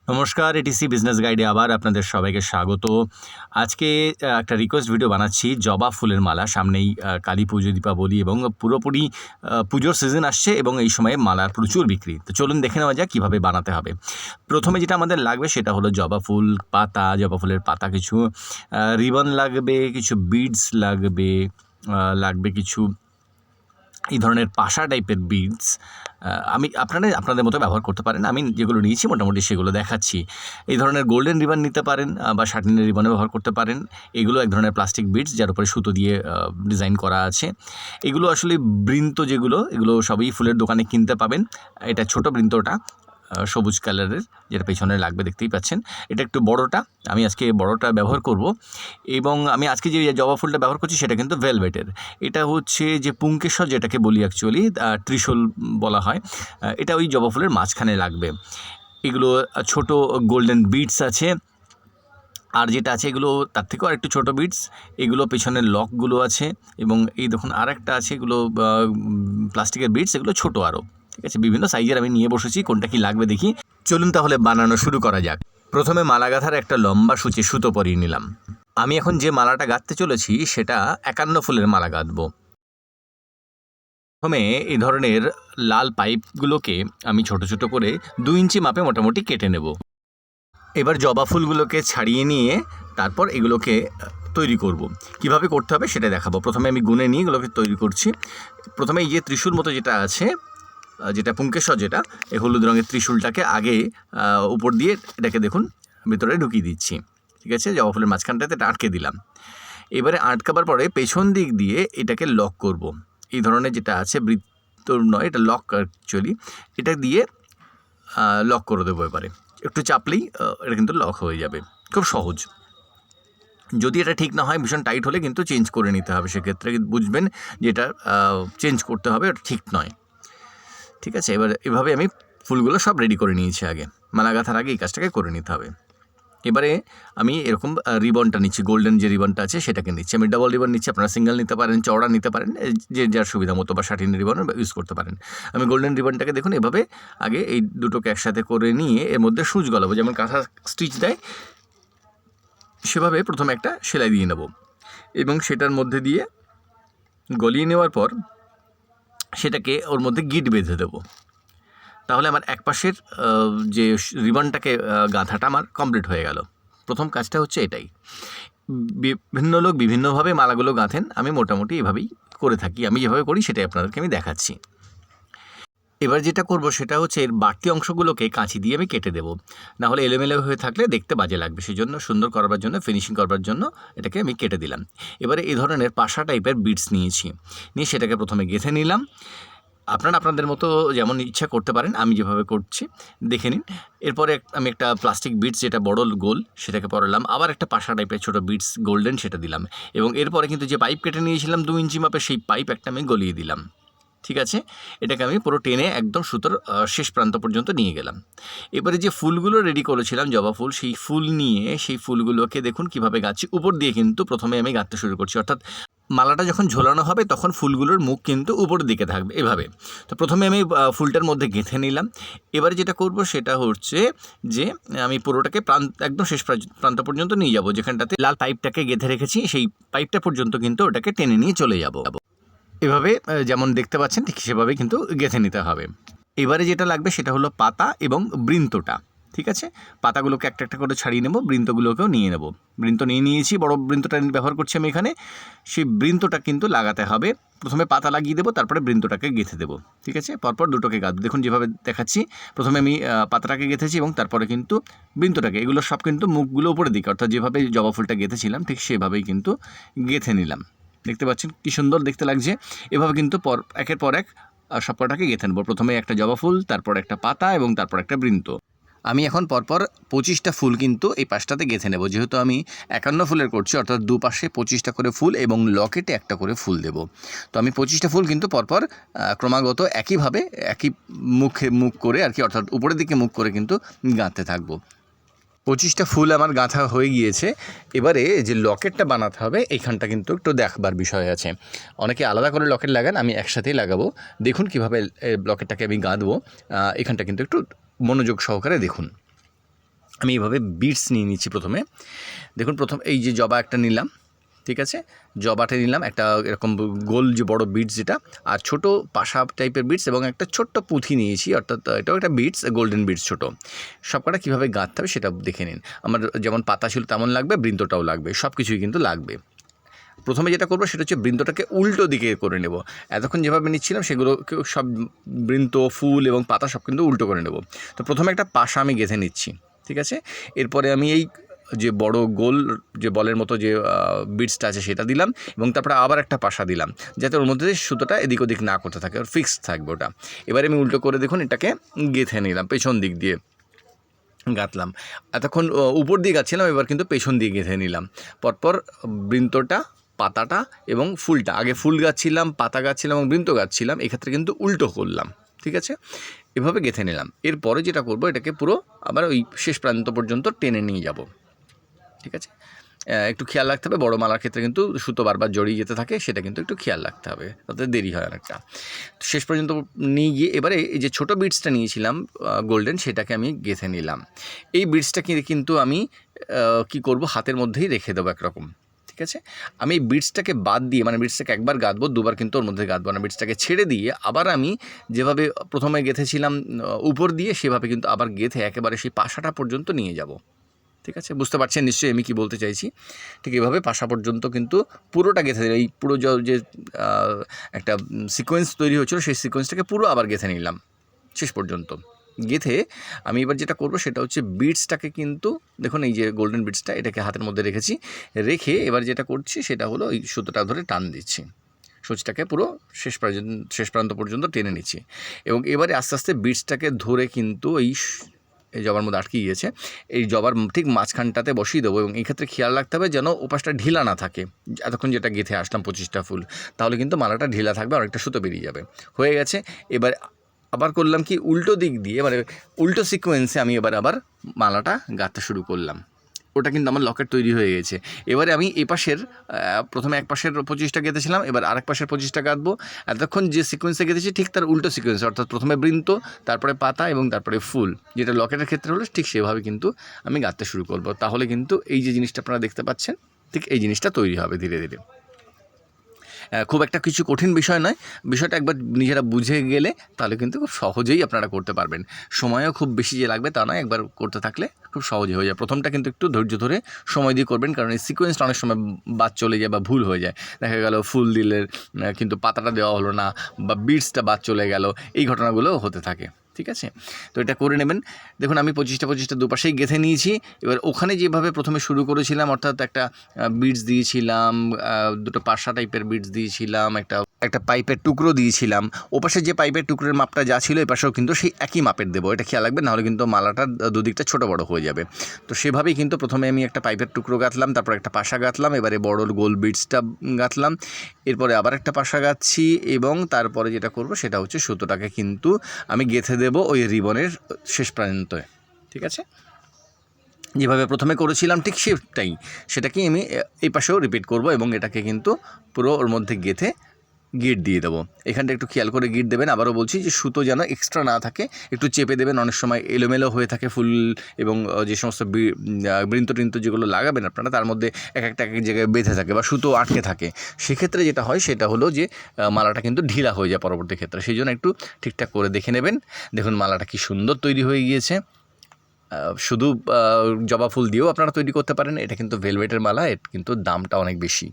নমস্কার, ATC business গাইডে আবার আপনাদের সবাইকে স্বাগত। আজকে একটা রিকোয়েস্ট ভিডিও বানাচ্ছি জবা ফুলের মালা। সামনেই কালী পুজো, দীপাবলি এবং পুরোপুরি পুজোর সিজন আসছে এবং এই সময়ে মালার প্রচুর বিক্রি। তো চলুন দেখে নেওয়া যাক কীভাবে বানাতে হবে। প্রথমে যেটা আমাদের লাগবে সেটা হলো জবা ফুল পাতা, জবা ফুলের পাতা কিছু, রিবন লাগবে, কিছু বিডস লাগবে কিছু এই ধরনের পাশা টাইপের বিডস। আপনারা আপনাদের মতো ব্যবহার করতে পারেন। আমি যেগুলো নিয়েছি মোটামুটি সেগুলো দেখাচ্ছি। এই ধরনের গোল্ডেন রিবন নিতে পারেন বা সাটিনের রিবনও ব্যবহার করতে পারেন। এগুলো এক ধরনের প্লাস্টিক বিডস যার উপরে সুতো দিয়ে ডিজাইন করা আছে। এগুলো আসলে বৃন্ত এগুলো সবই ফুলের দোকানে কিনতে পাবেন। এটা ছোট বৃন্তটা সবুজ কালারের, যেটা পেছনে লাগবে দেখতেই পাচ্ছেন। এটা একটু বড়টা, আমি আজকে বড়টা ব্যবহার করব। এবং আমি আজকে যে জবা ফুলটা ব্যবহার করছি সেটা কিন্তু ভেলভেটের। এটা হচ্ছে যে পুংকেশর যেটাকে বলি, অ্যাকচুয়ালি ত্রিশূল বলা হয়। এটা ওই জবা ফুলের মাঝখানে লাগবে। এগুলো ছোট গোল্ডেন বিডস আছে, আর যেটা আছে এগুলো তার থেকেও আরেকটু ছোটো বিডস। এগুলো পেছনের লকগুলো আছে এবং এই দেখুন আরেকটা আছে, এগুলো প্লাস্টিকের বিডস, এগুলো ছোটো আরও। ঠিক আছে, বিভিন্ন সাইজের আমি নিয়ে বসেছি, কোনটা কি লাগবে দেখি। চলুন তাহলে বানানো শুরু করা যাক। প্রথমে মালা গাঁথার একটা লম্বা সূচে সুতো পরিয়ে নিলাম। আমি এখন যে মালাটা গাঁথতে চলেছি সেটা 51 ফুলের মালা গাঁথব। প্রথমে এই ধরনের লাল পাইপগুলোকে আমি ছোট ছোট করে 2 ইঞ্চি মাপে মোটামুটি কেটে নেব। এবার জবা ফুলগুলোকে ছাড়িয়ে নিয়ে তারপর এগুলোকে তৈরি করব। কিভাবে করতে হবে সেটা দেখাবো। প্রথমে আমি গুনে নিয়ে এগুলোকে তৈরি করছি। প্রথমে এই যে ত্রিশূল মতো যেটা আছে, যেটা পুংকেশর, যেটা এই হলুদ রঙের ত্রিশূলটাকে আগে উপর দিয়ে এটাকে দেখুন ভিতরে ঢুকিয়ে দিচ্ছি। ঠিক আছে, জবা ফুলের মাঝখানটাতে এটা আটকে দিলাম। এবারে আটকাবার পরে পেছন দিক দিয়ে এটাকে লক করব। এই ধরনের যেটা আছে বৃত্ত নয়, এটা লক অ্যাকচুয়ালি, এটা দিয়ে লক করে দেবো। এবারে একটু চাপলেই এটা কিন্তু লক হয়ে যাবে, খুব সহজ। যদি এটা ঠিক না হয়, ভীষণ টাইট হলে কিন্তু চেঞ্জ করে নিতে হবে। সেক্ষেত্রে বুঝবেন যে এটা চেঞ্জ করতে হবে, ওটা ঠিক নয়। ঠিক আছে, এবার এভাবে আমি ফুলগুলো সব রেডি করে নিয়েছি। আগে মালা গাঁথার আগে এই কাজটাকে করে নিতে হবে। এবারে আমি এরকম রিবনটা নিচ্ছি, গোল্ডেন যে রিবনটা আছে সেটাকে নিচ্ছি। আমি ডাবল রিবন নিচ্ছি, আপনারা সিঙ্গেল নিতে পারেন, চওড়া নিতে পারেন, যে যার সুবিধা মতো, বা সাটিনের রিবন ইউজ করতে পারেন। আমি গোল্ডেন রিবনটাকে দেখুন এভাবে আগে এই দুটোকে একসাথে করে নিয়ে এর মধ্যে সূচ গলাবো, যেমন কাঁথা স্টিচ দেয় সেভাবে প্রথমে একটা সেলাই দিয়ে নেব এবং সেটার মধ্যে দিয়ে গলিয়ে নেওয়ার পর সেটাকে ওর মধ্যে গিট বেঁধে দেবো। তাহলে আমার এক পাশের যে রিবনটাকে গাঁথাটা আমার কমপ্লিট হয়ে গেল। প্রথম কাজটা হচ্ছে এটাই। বিভিন্ন লোক বিভিন্নভাবে মালাগুলো গাঁথেন, আমি মোটামুটি এভাবেই করে থাকি। আমি যেভাবে করি সেটাই আপনাদেরকে আমি দেখাচ্ছি। এবার যেটা করব সেটা হচ্ছে এর বাড়তি অংশগুলোকে কাঁচি দিয়ে আমি কেটে দেবো, নাহলে এলোমেলো হয়ে থাকলে দেখতে বাজে লাগবে। সেই জন্য সুন্দর করবার জন্য, ফিনিশিং করবার জন্য এটাকে আমি কেটে দিলাম। এবারে এই ধরনের পাশা টাইপের বিডস নিয়েছি, নিয়ে সেটাকে প্রথমে গেঁথে নিলাম। আপনারা আপনাদের মতো যেমন ইচ্ছা করতে পারেন, আমি যেভাবে করছি দেখে নিন। এরপরে আমি একটা প্লাস্টিক বিডস, যেটা বড় গোল, সেটাকে পরালাম। আবার একটা পাশা টাইপের ছোটো বিডস গোল্ডেন, সেটা দিলাম। এবং এরপরে কিন্তু যে পাইপ কেটে নিয়েছিলাম 2 ইঞ্চি মাপে, সেই পাইপ একটা আমি গলিয়ে দিলাম। ঠিক আছে, এটাকে আমি পুরো টেনে একদম সুতোর শেষ প্রান্ত পর্যন্ত নিয়ে গেলাম। এবারে যে ফুলগুলো রেডি করেছিলাম জবা ফুল, সেই ফুল নিয়ে সেই ফুলগুলোকে দেখুন কীভাবে গাঁথছি। উপর দিয়ে কিন্তু প্রথমে আমি গাঁথতে শুরু করছি, অর্থাৎ মালাটা যখন ঝোলানো হবে তখন ফুলগুলোর মুখ কিন্তু উপরের দিকে থাকবে এভাবে। তো প্রথমে আমি ফুলটার মধ্যে গেঁথে নিলাম। এবারে যেটা করব সেটা হচ্ছে যে আমি পুরোটাকে একদম শেষ প্রান্ত পর্যন্ত নিয়ে যাব, যেখানটাতে লাল পাইপটাকে গেঁথে রেখেছি সেই পাইপটা পর্যন্ত কিন্তু ওটাকে টেনে নিয়ে চলে যাব। এভাবে যেমন দেখতে পাচ্ছেন ঠিক সেভাবে কিন্তু গেঁথে নিতে হবে। এবারে যেটা লাগবে সেটা হলো পাতা এবং বৃন্তটা। ঠিক আছে, পাতাগুলোকে একটা একটা করে ছাড়িয়ে নেব, বৃন্তগুলোকেও নিয়ে নেব। বৃন্ত নিয়ে নিয়েছি, বড় বৃন্তটা ব্যবহার করছি আমি এখানে। সেই বৃন্তটা কিন্তু লাগাতে হবে। প্রথমে পাতা লাগিয়ে দেবো, তারপরে বৃন্তটাকে গেঁথে দেবো। ঠিক আছে, পরপর দুটোকে গাঁথব। দেখুন যেভাবে দেখাচ্ছি, প্রথমে আমি পাতাটাকে গেঁথেছি এবং তারপরে কিন্তু বৃন্তটাকে। এগুলো সব কিন্তু মুখগুলো উপরের দিকে, অর্থাৎ যেভাবে জবা ফুলটা গেঁথেছিলাম ঠিক সেভাবেই কিন্তু গেঁথে নিলাম। দেখতে পাচ্ছেন কি সুন্দর দেখতে লাগছে। এভাবে কিন্তু একের পর এক সবকটাকে গেঁথে নেব। প্রথমে একটা জবা ফুল, তারপর একটা পাতা এবং তারপর একটা বৃন্ত। আমি এখন পরপর 25টা ফুল কিন্তু এই পাশটাতে গেঁথে নেব। যেহেতু আমি 51 ফুলের করছি, অর্থাৎ দুপাশে 25টা করে ফুল এবং লকেটে একটা করে ফুল দেব। তো আমি 25টা ফুল কিন্তু পরপর ক্রমাগত একইভাবে একই মুখ করে আর কি, অর্থাৎ উপরের দিকে মুখ করে কিন্তু গাঁথতে থাকবো। 25টা ফুল আমার গাঁথা হয়ে গিয়েছে। এবারে যে লকেটটা বানাতে হবে এইখানটা কিন্তু একটু দেখবার বিষয় আছে। অনেকে আলাদা করে লকেট লাগান, আমি একসাথেই লাগাবো। দেখুন কীভাবে লকেটটাকে আমি গাঁথবো, এখানটা কিন্তু একটু মনোযোগ সহকারে দেখুন। আমি এইভাবে বিটস নিয়ে নিচ্ছি। প্রথমে দেখুন, প্রথম এই যে জবা একটা নিলাম, ঠিক আছে, জবাটা নিলাম একটা এরকম গোল যে বড় বিটস যেটা, আর ছোট পাশা টাইপের বিটস এবং একটা ছোট্ট পুঁথি নিয়েছি, অর্থাৎ এটাও একটা বিটস, গোল্ডেন বিটস ছোট। সবকটা কীভাবে গাঁথতে হবে সেটা দেখে নিন। আমার যেমন পাতা ছিল তেমন লাগবে, বৃন্তটাও লাগবে, সব কিছুই কিন্তু লাগবে। প্রথমে যেটা করবো সেটা হচ্ছে বৃন্তটাকে উল্টো দিকে করে নেব। এতক্ষণ যেভাবে নিচ্ছিলাম সেগুলোকে সব বৃন্ত, ফুল এবং পাতা সব কিন্তু উল্টো করে নেব। তো প্রথমে একটা পাশা আমি গেঁথে নিচ্ছি, ঠিক আছে। এরপরে আমি এই যে বড় গোল যে বলের মতো যে বিটসটা আছে সেটা দিলাম, এবং তারপরে আবার একটা পাশা দিলাম, যাতে ওর মধ্যে সুতোটা এদিক ওদিক না করতে থাকে, ওর ফিক্সড থাকবে ওটা। এবারে আমি উল্টো করে দেখুন এটাকে গেঁথে নিলাম, পেছন দিক দিয়ে গাঁথলাম। এতক্ষণ উপর দিয়ে গাঁথছিলাম, এবার কিন্তু পেছন দিয়ে গেঁথে নিলাম। পরপর বৃন্তটা, পাতাটা এবং ফুলটা, আগে ফুল গাঁথছিলাম, পাতা গাঁথছিলাম এবং বৃন্ত গাঁথছিলাম, এক্ষেত্রে কিন্তু উল্টো করলাম, ঠিক আছে। এভাবে গেঁথে নিলাম। এরপরে যেটা করব, এটাকে পুরো আবার ওই শেষ প্রান্ত পর্যন্ত টেনে নিয়ে যাব, ঠিক আছে। একটু খেয়াল রাখতে হবে, বড় মালার ক্ষেত্রে কিন্তু সুতো বারবার জড়িয়ে যেতে থাকে, সেটা কিন্তু একটু খেয়াল রাখতে হবে, তাতে দেরি হয় অনেকটা। শেষ পর্যন্ত নিয়ে গিয়ে এবারে এই যে ছোটো বিটসটা নিয়েছিলাম গোল্ডেন, সেটাকে আমি গেঁথে নিলাম। এই বিটসটাকে কিন্তু আমি কি করব, হাতের মধ্যেই রেখে দেবো একরকম, ঠিক আছে। আমি এই বিটসটাকে বাদ দিয়ে, মানে বিটসটাকে একবার গাঁথবো, দুবার কিন্তু ওর মধ্যে গাঁথবো না। বিটসটাকে ছেড়ে দিয়ে আবার আমি যেভাবে প্রথমে গেঁথেছিলাম উপর দিয়ে, সেভাবে কিন্তু আবার গেঁথে একেবারে সেই পাশাটা পর্যন্ত নিয়ে যাব, ঠিক আছে। বুঝতে পারছেন নিশ্চয়ই আমি কী বলতে চাইছি। ঠিক এভাবে পাশা পর্যন্ত কিন্তু পুরোটা গেঁথে দিলাম। এই পুরো যে একটা সিকোয়েন্স তৈরি হয়েছিল, সেই সিকোয়েন্সটাকে পুরো আবার গেঁথে নিলাম শেষ পর্যন্ত। গেঁথে আমি এবার যেটা করব সেটা হচ্ছে বিটসটাকে কিন্তু দেখুন, এই যে গোল্ডেন বিটসটা, এটাকে হাতের মধ্যে রেখেছি, রেখে এবার যেটা করছি সেটা হলো এই সুতোটা ধরে টান দিচ্ছি, সূচটাকে পুরো শেষ প্রান্ত পর্যন্ত টেনে নিচ্ছি, এবং এবারে আস্তে আস্তে বিটসটাকে ধরে কিন্তু এই জবার মধ্যে আটকে গিয়েছে, এই জবার ঠিক মাঝখানটাতে বসিয়ে দেবো। এবং এই ক্ষেত্রে খেয়াল রাখতে হবে যেন ওপাশটা ঢিলা না থাকে। এতক্ষণ যেটা গেঁথে আসলাম 25টা ফুল, তাহলে কিন্তু মালাটা ঢিলা থাকবে, অনেকটা সুতো বেরিয়ে যাবে। হয়ে গেছে। এবার আবার করলাম কি, উল্টো দিক দিয়ে, মানে উল্টো সিকোয়েন্সে আমি আবার মালাটা গাঁথতে শুরু করলাম। ওটা কিন্তু আমার লকেট তৈরি হয়ে গেছে। এবারে আমি এই পাশের প্রথমে এক পাশের 25টা গেঁথেছিলাম, এবার আরেক পাশের 25টা গাঁথবো। এতক্ষণ যে সিকোয়েন্সে গেঁথেছি ঠিক তার উল্টো সিকোয়েন্স, অর্থাৎ প্রথমে বৃন্ত, তারপরে পাতা এবং তারপরে ফুল, যেটা লকেটের ক্ষেত্রে হলো ঠিক সেভাবে কিন্তু আমি গাঁথতে শুরু করব। তাহলে কিন্তু এই যে জিনিসটা আপনারা দেখতে পাচ্ছেন, ঠিক এই জিনিসটা তৈরি হবে ধীরে ধীরে। খুব একটা কিছু কঠিন বিষয় নয়, বিষয়টা একবার নিজেরা বুঝে গেলে তাহলে কিন্তু খুব সহজেই আপনারা করতে পারবেন। সময়ও খুব বেশি যে লাগবে তা নয়, একবার করতে থাকলে খুব সহজে হয়ে যায়। প্রথমটা কিন্তু একটু ধৈর্য ধরে সময় দিয়ে করবেন, কারণ এই সিকোয়েন্সটা অনেক সময় বাদ চলে যায় বা ভুল হয়ে যায়। দেখা গেল ফুল দিলে কিন্তু পাতাটা দেওয়া হলো না, বা বিটসটা বাদ চলে গেল, এই ঘটনাগুলো হতে থাকে, ঠিক আছে। তো এটা করে নেবেন। দেখুন আমি 25টা দুপাশেই গেঁথে নিয়েছি। এবার ওখানে যেভাবে প্রথমে শুরু করেছিলাম, অর্থাৎ একটা বিটস দিয়েছিলাম, দুটো পাশা টাইপের বিটস দিয়েছিলাম, একটা পাইপের টুকরো দিয়েছিলাম, ওপাশে যে পাইপের টুকরোর মাপটা যা ছিল এপাশেও কিন্তু সেই একই মাপের দেবো, এটা খেয়াল রাখবেন, নাহলে কিন্তু মালাটার দুদিকটা ছোটো বড়ো হয়ে যাবে। তো সেভাবেই কিন্তু প্রথমে আমি একটা পাইপের টুকরো গাঁথলাম, তারপর একটা পাশা গাঁথলাম, এবারে বড় গোল বিটসটা গাঁথলাম, এরপরে আবার একটা পাশা গাঁথছি, এবং তারপরে যেটা করব সেটা হচ্ছে সুতোটাকে কিন্তু আমি গেঁথে দেবো ওই রিবনের শেষ প্রান্তে, ঠিক আছে। যেভাবে প্রথমে করেছিলাম ঠিক সেটাকেই আমি এই পাশেও রিপিট করব, এবং এটাকে কিন্তু পুরো ওর মধ্যে গেঁথে গিট দিয়ে দেবো। এখানটা একটু খেয়াল করে গিট দেবেন। আবারও বলছি যে সুতো যেন এক্সট্রা না থাকে, একটু চেপে দেবেন। অনেক সময় এলোমেলো হয়ে থাকে ফুল এবং যে সমস্ত বৃন্ত যেগুলো লাগাবেন আপনারা, তার মধ্যে এক জায়গায় বেঁধে থাকে বা সুতো আটকে থাকে। সেক্ষেত্রে যেটা হয় সেটা হলো যে মালাটা কিন্তু ঢিলা হয়ে যায় পরবর্তী ক্ষেত্রে, সেই জন্য একটু ঠিকঠাক করে দেখে নেবেন। দেখুন মালাটা কি সুন্দর তৈরি হয়ে গিয়েছে। শুধু জবা ফুল দিয়েও আপনারা তৈরি করতে পারেন। এটা কিন্তু ভেলভেটের মালা, এর কিন্তু দামটা অনেক বেশি।